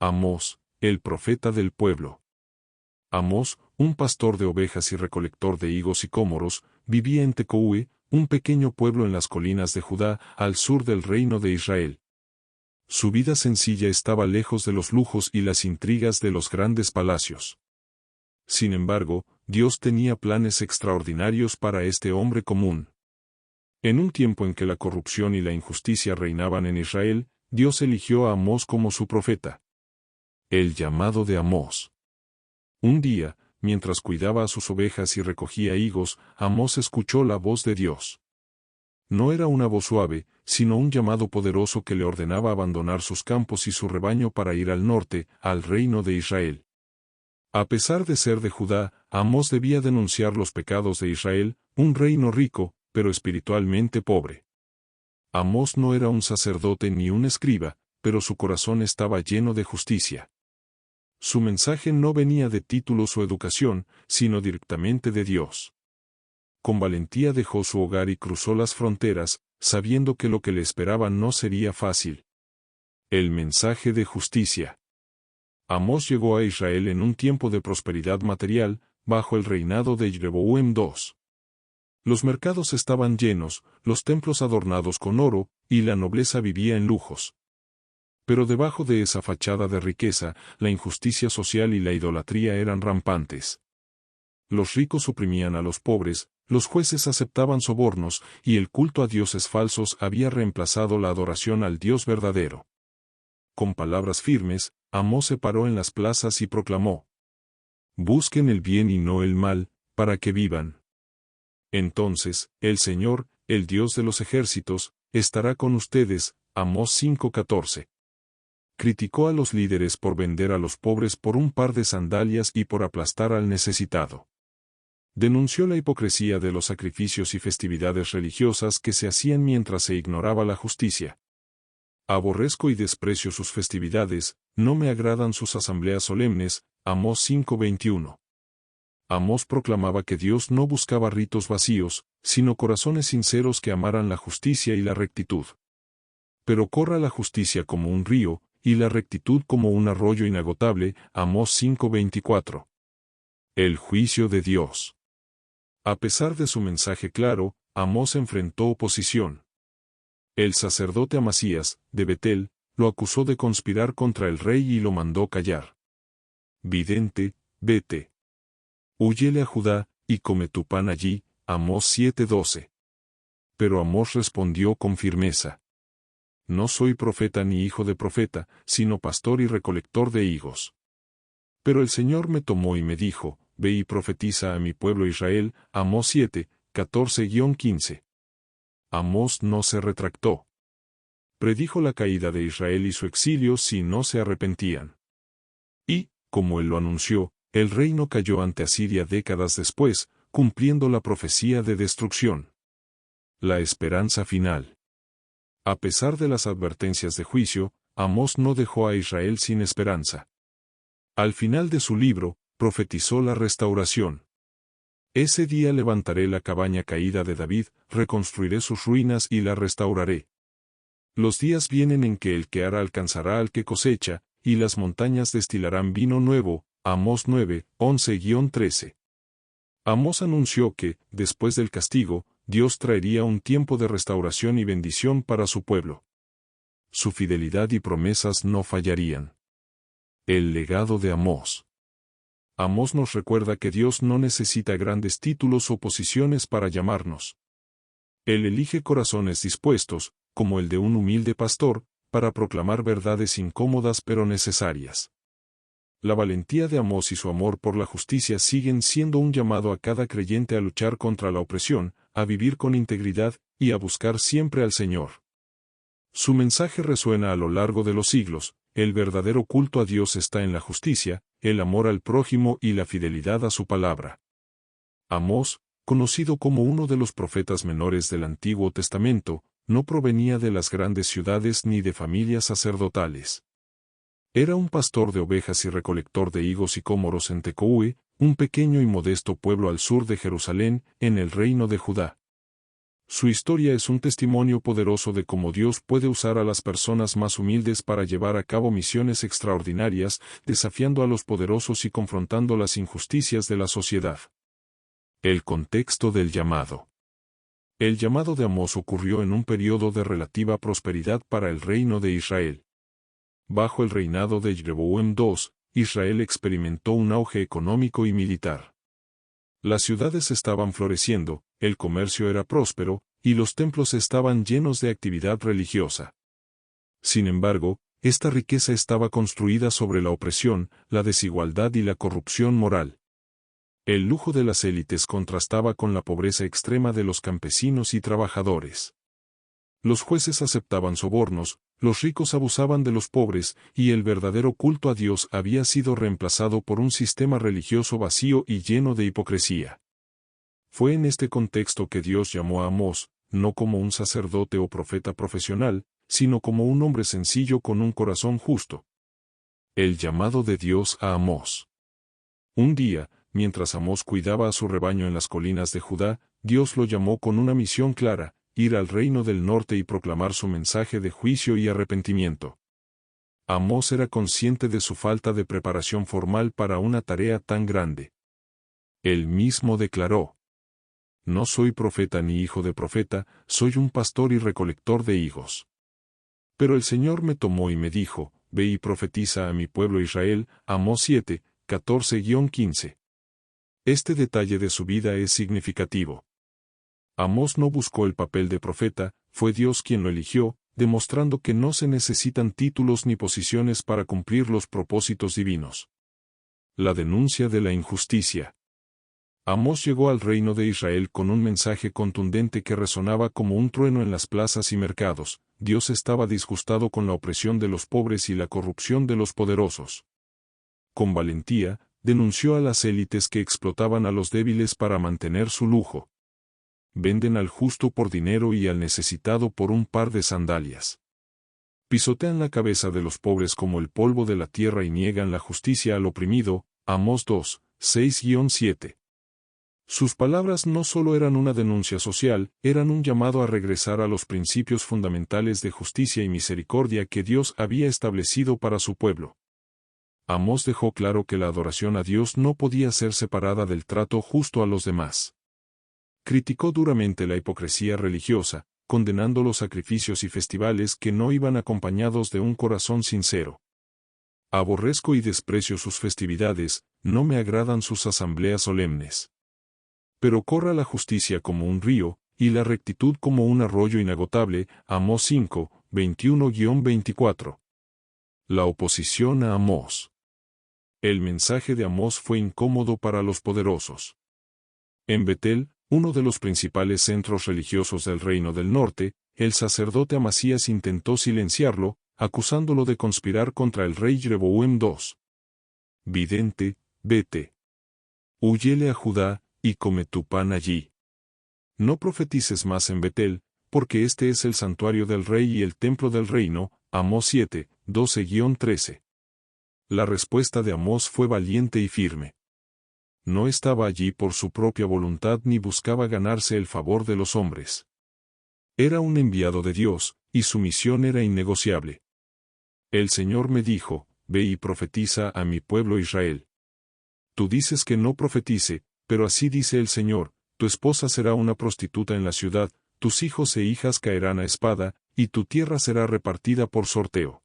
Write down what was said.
Amós, el profeta del pueblo. Amós, un pastor de ovejas y recolector de higos y cómoros, vivía en Tecoue, un pequeño pueblo en las colinas de Judá, al sur del reino de Israel. Su vida sencilla estaba lejos de los lujos y las intrigas de los grandes palacios. Sin embargo, Dios tenía planes extraordinarios para este hombre común. En un tiempo en que la corrupción y la injusticia reinaban en Israel, Dios eligió a Amós como su profeta. El llamado de Amós. Un día, mientras cuidaba a sus ovejas y recogía higos, Amós escuchó la voz de Dios. No era una voz suave, sino un llamado poderoso que le ordenaba abandonar sus campos y su rebaño para ir al norte, al reino de Israel. A pesar de ser de Judá, Amós debía denunciar los pecados de Israel, un reino rico, pero espiritualmente pobre. Amós no era un sacerdote ni un escriba, pero su corazón estaba lleno de justicia. Su mensaje no venía de títulos o educación, sino directamente de Dios. Con valentía dejó su hogar y cruzó las fronteras, sabiendo que lo que le esperaba no sería fácil. El mensaje de justicia. Amós llegó a Israel en un tiempo de prosperidad material, bajo el reinado de Jeroboam II. Los mercados estaban llenos, los templos adornados con oro, y la nobleza vivía en lujos. Pero debajo de esa fachada de riqueza, la injusticia social y la idolatría eran rampantes. Los ricos oprimían a los pobres, los jueces aceptaban sobornos, y el culto a dioses falsos había reemplazado la adoración al Dios verdadero. Con palabras firmes, Amós se paró en las plazas y proclamó: «Busquen el bien y no el mal, para que vivan. Entonces, el Señor, el Dios de los ejércitos, estará con ustedes». Amós 5:14. Criticó a los líderes por vender a los pobres por un par de sandalias y por aplastar al necesitado. Denunció la hipocresía de los sacrificios y festividades religiosas que se hacían mientras se ignoraba la justicia. «Aborrezco y desprecio sus festividades, no me agradan sus asambleas solemnes». Amós 5:21. Amós proclamaba que Dios no buscaba ritos vacíos, sino corazones sinceros que amaran la justicia y la rectitud. «Pero corra la justicia como un río, y la rectitud como un arroyo inagotable». Amós 5:24. El juicio de Dios. A pesar de su mensaje claro, Amós enfrentó oposición. El sacerdote Amasías, de Betel, lo acusó de conspirar contra el rey y lo mandó callar. «Vidente, vete. Húyele a Judá, y come tu pan allí». Amós 7:12. Pero Amós respondió con firmeza: «No soy profeta ni hijo de profeta, sino pastor y recolector de higos. Pero el Señor me tomó y me dijo: ve y profetiza a mi pueblo Israel». Amós 7:14-15. Amós no se retractó. Predijo la caída de Israel y su exilio si no se arrepentían. Y, como él lo anunció, el reino cayó ante Asiria décadas después, cumpliendo la profecía de destrucción. La esperanza final. A pesar de las advertencias de juicio, Amós no dejó a Israel sin esperanza. Al final de su libro, profetizó la restauración. «Ese día levantaré la cabaña caída de David, reconstruiré sus ruinas y la restauraré. Los días vienen en que el que ara alcanzará al que cosecha, y las montañas destilarán vino nuevo». Amós 9:11-13. Amós anunció que, después del castigo, Dios traería un tiempo de restauración y bendición para su pueblo. Su fidelidad y promesas no fallarían. El legado de Amós. Amós nos recuerda que Dios no necesita grandes títulos o posiciones para llamarnos. Él elige corazones dispuestos, como el de un humilde pastor, para proclamar verdades incómodas pero necesarias. La valentía de Amós y su amor por la justicia siguen siendo un llamado a cada creyente a luchar contra la opresión, a vivir con integridad, y a buscar siempre al Señor. Su mensaje resuena a lo largo de los siglos: el verdadero culto a Dios está en la justicia, el amor al prójimo y la fidelidad a su palabra. Amós, conocido como uno de los profetas menores del Antiguo Testamento, no provenía de las grandes ciudades ni de familias sacerdotales. Era un pastor de ovejas y recolector de higos y cómoros en Tecoue, un pequeño y modesto pueblo al sur de Jerusalén, en el reino de Judá. Su historia es un testimonio poderoso de cómo Dios puede usar a las personas más humildes para llevar a cabo misiones extraordinarias, desafiando a los poderosos y confrontando las injusticias de la sociedad. El contexto del llamado. El llamado de Amós ocurrió en un periodo de relativa prosperidad para el reino de Israel. Bajo el reinado de Jeroboam II, Israel experimentó un auge económico y militar. Las ciudades estaban floreciendo, el comercio era próspero, y los templos estaban llenos de actividad religiosa. Sin embargo, esta riqueza estaba construida sobre la opresión, la desigualdad y la corrupción moral. El lujo de las élites contrastaba con la pobreza extrema de los campesinos y trabajadores. Los jueces aceptaban sobornos, los ricos abusaban de los pobres, y el verdadero culto a Dios había sido reemplazado por un sistema religioso vacío y lleno de hipocresía. Fue en este contexto que Dios llamó a Amós, no como un sacerdote o profeta profesional, sino como un hombre sencillo con un corazón justo. El llamado de Dios a Amós. Un día, mientras Amós cuidaba a su rebaño en las colinas de Judá, Dios lo llamó con una misión clara: ir al reino del norte y proclamar su mensaje de juicio y arrepentimiento. Amós era consciente de su falta de preparación formal para una tarea tan grande. Él mismo declaró: «No soy profeta ni hijo de profeta, soy un pastor y recolector de higos». Pero el Señor me tomó y me dijo: «Ve y profetiza a mi pueblo Israel». Amós 7, 14-15. Este detalle de su vida es significativo. Amós no buscó el papel de profeta, fue Dios quien lo eligió, demostrando que no se necesitan títulos ni posiciones para cumplir los propósitos divinos. La denuncia de la injusticia. Amós llegó al reino de Israel con un mensaje contundente que resonaba como un trueno en las plazas y mercados: Dios estaba disgustado con la opresión de los pobres y la corrupción de los poderosos. Con valentía, denunció a las élites que explotaban a los débiles para mantener su lujo. Venden al justo por dinero y al necesitado por un par de sandalias. Pisotean la cabeza de los pobres como el polvo de la tierra y niegan la justicia al oprimido. Amós 2, 6-7. Sus palabras no solo eran una denuncia social, eran un llamado a regresar a los principios fundamentales de justicia y misericordia que Dios había establecido para su pueblo. Amós dejó claro que la adoración a Dios no podía ser separada del trato justo a los demás. Criticó duramente la hipocresía religiosa, condenando los sacrificios y festivales que no iban acompañados de un corazón sincero. Aborrezco y desprecio sus festividades, no me agradan sus asambleas solemnes. Pero corra la justicia como un río, y la rectitud como un arroyo inagotable. Amós 5, 21-24. La oposición a Amós. El mensaje de Amós fue incómodo para los poderosos. En Betel, uno de los principales centros religiosos del reino del norte, el sacerdote Amasías intentó silenciarlo, acusándolo de conspirar contra el rey Jeroboam II. Vidente, vete. Huyele a Judá, y come tu pan allí. No profetices más en Betel, porque este es el santuario del rey y el templo del reino. Amós 7, 12-13. La respuesta de Amós fue valiente y firme. No estaba allí por su propia voluntad ni buscaba ganarse el favor de los hombres. Era un enviado de Dios, y su misión era innegociable. El Señor me dijo: «Ve y profetiza a mi pueblo Israel». Tú dices que no profetice, pero así dice el Señor: tu esposa será una prostituta en la ciudad, tus hijos e hijas caerán a espada, y tu tierra será repartida por sorteo.